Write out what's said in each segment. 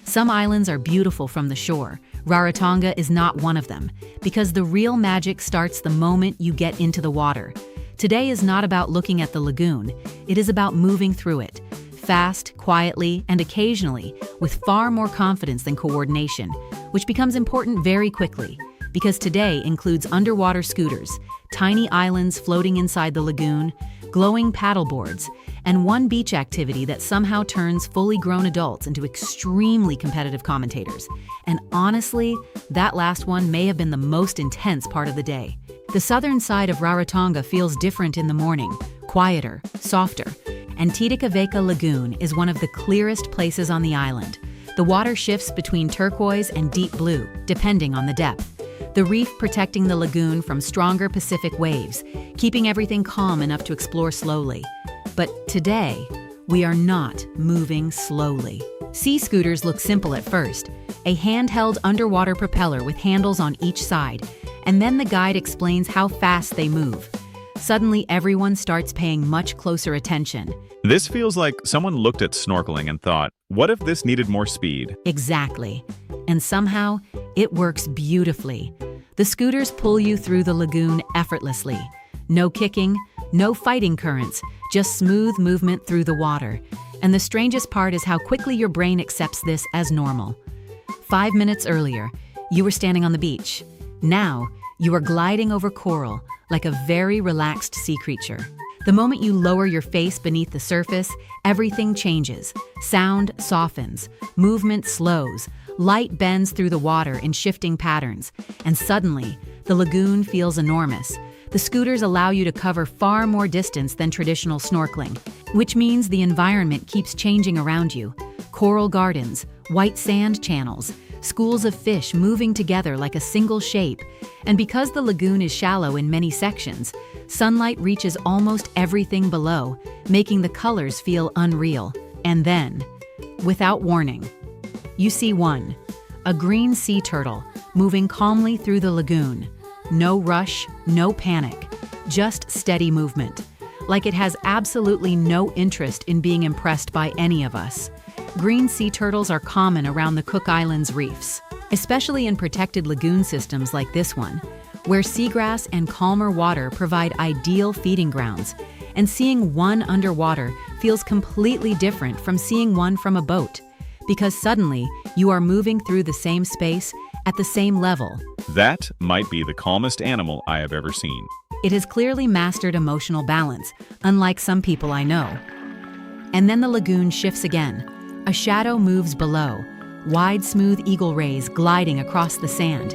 Some islands are beautiful from the shore. Rarotonga is not one of them, because the real magic starts the moment you get into the water. Today is not about looking at the lagoon, it is about moving through it. Fast, quietly, and occasionally, with far more confidence than coordination, which becomes important very quickly, because today includes underwater scooters, tiny islands floating inside the lagoon, glowing paddleboards, and one beach activity that somehow turns fully grown adults into extremely competitive commentators. And honestly, that last one may have been the most intense part of the day. The southern side of Rarotonga feels different in the morning, quieter, softer, and Titikaveka Lagoon is one of the clearest places on the island. The water shifts between turquoise and deep blue, depending on the depth. The reef protecting the lagoon from stronger Pacific waves, keeping everything calm enough to explore slowly. But today, we are not moving slowly. Sea scooters look simple at first, a handheld underwater propeller with handles on each side, and then the guide explains how fast they move. Suddenly, everyone starts paying much closer attention. This feels like someone looked at snorkeling and thought, what if this needed more speed? Exactly. And somehow, it works beautifully. The scooters pull you through the lagoon effortlessly. No kicking, no fighting currents, just smooth movement through the water. And the strangest part is how quickly your brain accepts this as normal. 5 minutes earlier, you were standing on the beach. Now, you are gliding over coral like a very relaxed sea creature. The moment you lower your face beneath the surface, everything changes. Sound softens, movement slows, light bends through the water in shifting patterns, and suddenly, the lagoon feels enormous. The scooters allow you to cover far more distance than traditional snorkeling, which means the environment keeps changing around you. Coral gardens, white sand channels, schools of fish moving together like a single shape. And because the lagoon is shallow in many sections, sunlight reaches almost everything below, making the colors feel unreal. And then, without warning, you see a green sea turtle moving calmly through the lagoon. No rush, no panic, just steady movement, like it has absolutely no interest in being impressed by any of us. Green sea turtles are common around the Cook Islands reefs, especially in protected lagoon systems like this one, where seagrass and calmer water provide ideal feeding grounds, and seeing one underwater feels completely different from seeing one from a boat, because suddenly you are moving through the same space at the same level. That might be the calmest animal I have ever seen. It has clearly mastered emotional balance, unlike some people I know. And then the lagoon shifts again. A shadow moves below, wide smooth eagle rays gliding across the sand.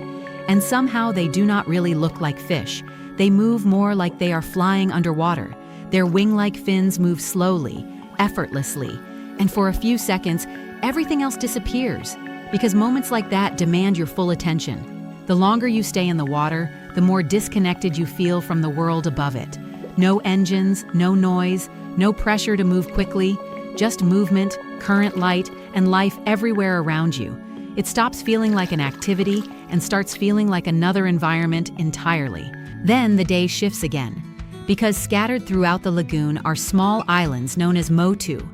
And somehow they do not really look like fish. They move more like they are flying underwater. Their wing-like fins move slowly, effortlessly. And for a few seconds, everything else disappears, because moments like that demand your full attention. The longer you stay in the water, the more disconnected you feel from the world above it. No engines, no noise, no pressure to move quickly, just movement, current light, and life everywhere around you. It stops feeling like an activity and starts feeling like another environment entirely. Then the day shifts again, because scattered throughout the lagoon are small islands known as Motu.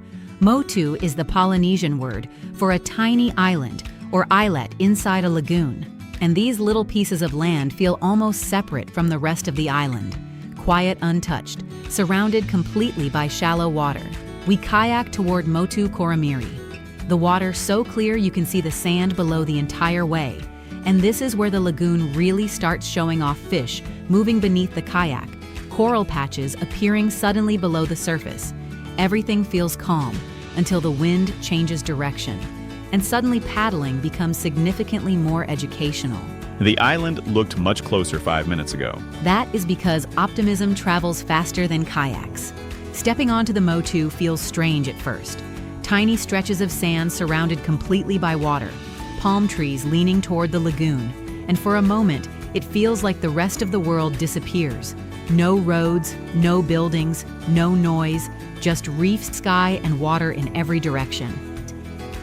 Motu is the Polynesian word for a tiny island or islet inside a lagoon. And these little pieces of land feel almost separate from the rest of the island. Quiet, untouched, surrounded completely by shallow water. We kayak toward Motu Koramiri. The water so clear you can see the sand below the entire way. And this is where the lagoon really starts showing off fish moving beneath the kayak, coral patches appearing suddenly below the surface. Everything feels calm until the wind changes direction, and suddenly paddling becomes significantly more educational. The island looked much closer 5 minutes ago. That is because optimism travels faster than kayaks. Stepping onto the Motu feels strange at first. Tiny stretches of sand surrounded completely by water, palm trees leaning toward the lagoon, and for a moment, it feels like the rest of the world disappears. No roads, no buildings, no noise, just reef, sky, and water in every direction.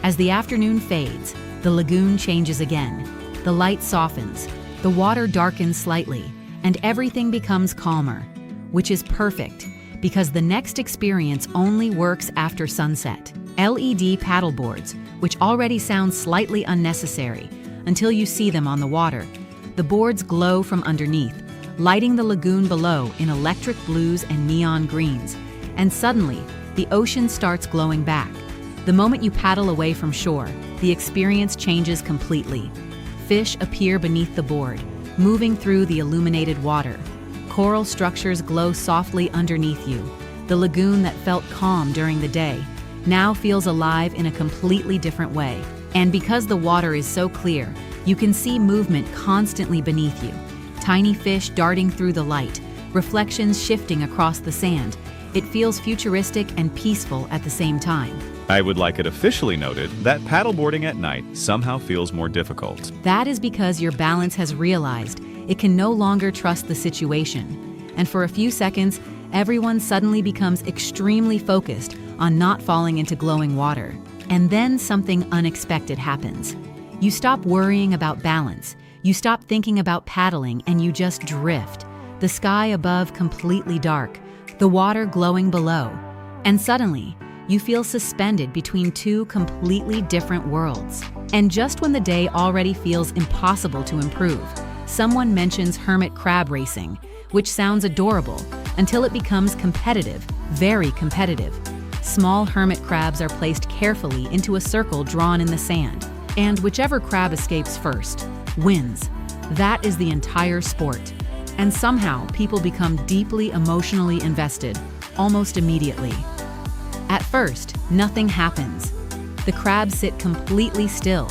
As the afternoon fades, the lagoon changes again. The light softens, the water darkens slightly, and everything becomes calmer, which is perfect because the next experience only works after sunset. LED paddleboards, which already sounds slightly unnecessary until you see them on the water. The boards glow from underneath, lighting the lagoon below in electric blues and neon greens. And suddenly, the ocean starts glowing back. The moment you paddle away from shore, the experience changes completely. Fish appear beneath the board, moving through the illuminated water. Coral structures glow softly underneath you. The lagoon that felt calm during the day now feels alive in a completely different way. And because the water is so clear, you can see movement constantly beneath you. Tiny fish darting through the light, reflections shifting across the sand. It feels futuristic and peaceful at the same time. I would like it officially noted that paddleboarding at night somehow feels more difficult. That is because your balance has realized it can no longer trust the situation. And for a few seconds, everyone suddenly becomes extremely focused on not falling into glowing water. And then something unexpected happens. You stop worrying about balance. You stop thinking about paddling and you just drift. The sky above completely dark, the water glowing below. And suddenly, you feel suspended between two completely different worlds. And just when the day already feels impossible to improve, someone mentions hermit crab racing, which sounds adorable until it becomes competitive, very competitive. Small hermit crabs are placed carefully into a circle drawn in the sand, and whichever crab escapes first wins. That is the entire sport. And somehow, people become deeply emotionally invested, almost immediately. At first, nothing happens. The crabs sit completely still,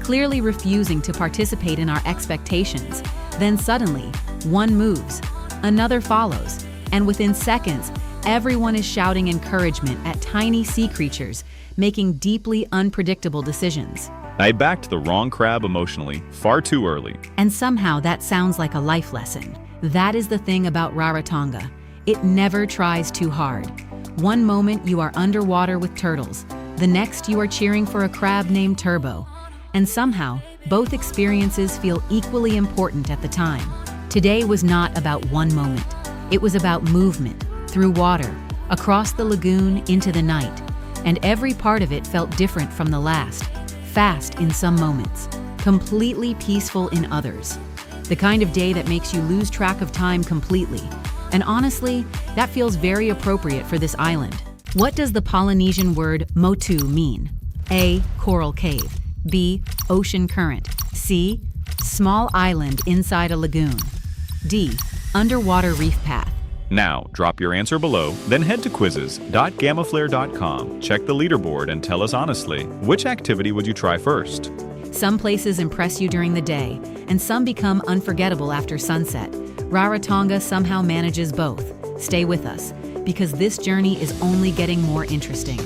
clearly refusing to participate in our expectations. Then suddenly, one moves, another follows, and within seconds, everyone is shouting encouragement at tiny sea creatures, making deeply unpredictable decisions. I backed the wrong crab emotionally far too early. And somehow that sounds like a life lesson. That is the thing about Rarotonga. It never tries too hard. One moment you are underwater with turtles, the next you are cheering for a crab named Turbo. And somehow, both experiences feel equally important at the time. Today was not about one moment. It was about movement, through water, across the lagoon, into the night. And every part of it felt different from the last. Fast in some moments, completely peaceful in others. The kind of day that makes you lose track of time completely. And honestly, that feels very appropriate for this island. What does the Polynesian word Motu mean? A. Coral cave. B. Ocean current. C. Small island inside a lagoon. D. Underwater reef path. Now, drop your answer below, then head to quizzes.gamaflare.com. Check the leaderboard and tell us honestly, which activity would you try first? Some places impress you during the day, and some become unforgettable after sunset. Rarotonga somehow manages both. Stay with us, because this journey is only getting more interesting.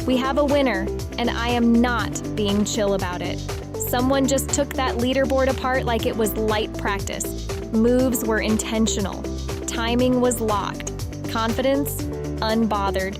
We have a winner, and I am not being chill about it. Someone just took that leaderboard apart like it was light practice. Moves were intentional. Timing was locked. Confidence, unbothered.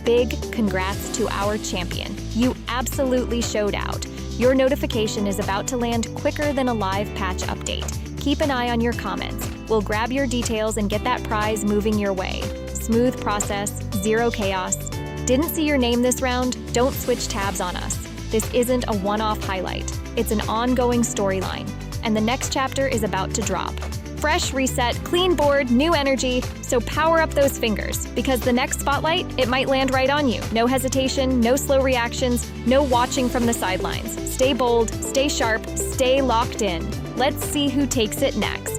Big congrats to our champion. You absolutely showed out. Your notification is about to land quicker than a live patch update. Keep an eye on your comments. We'll grab your details and get that prize moving your way. Smooth process, zero chaos. Didn't see your name this round? Don't switch tabs on us. This isn't a one-off highlight. It's an ongoing storyline. And the next chapter is about to drop. Fresh reset, clean board, new energy. So power up those fingers, because the next spotlight, it might land right on you. No hesitation, no slow reactions, no watching from the sidelines. Stay bold, stay sharp, stay locked in. Let's see who takes it next.